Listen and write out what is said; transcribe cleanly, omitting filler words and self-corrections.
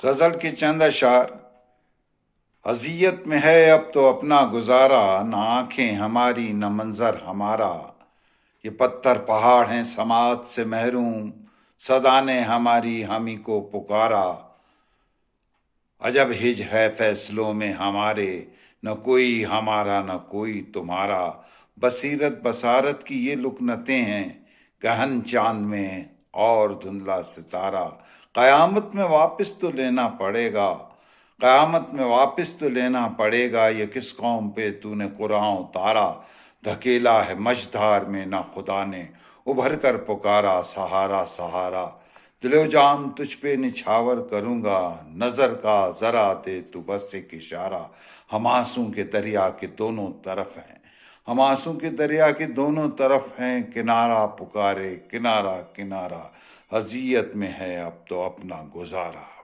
غزل کے چند اشعار۔ اذیت میں ہے اب تو اپنا گزارا، نہ آنکھیں ہماری نہ منظر ہمارا، یہ پتھر پہاڑ ہیں سماعت سے محروم، صدا نے ہماری ہمی کو پکارا۔ عجب ہج ہے فیصلوں میں ہمارے، نہ کوئی ہمارا نہ کوئی تمہارا، بصیرت بصارت کی یہ لکنتیں ہیں، گہن چاند میں اور دھندلا ستارہ۔ قیامت میں واپس تو لینا پڑے گا، قیامت میں واپس تو لینا پڑے گا، یہ کس قوم پہ تو نے قرآن اتارا۔ دھکیلا ہے مجدھار میں نہ خدا نے، ابھر کر پکارا سہارا سہارا۔ دل و جان تجھ پہ نچھاور کروں گا، نظر کا ذرا دے تو بس ایک اشارہ۔ ہم آنسوں کے دریا کے دونوں طرف ہیں، ہم آنسوں کے دریا کے دونوں طرف ہیں، کنارہ پکارے کنارہ کنارہ، اذیت میں ہے اب تو اپنا گزارا۔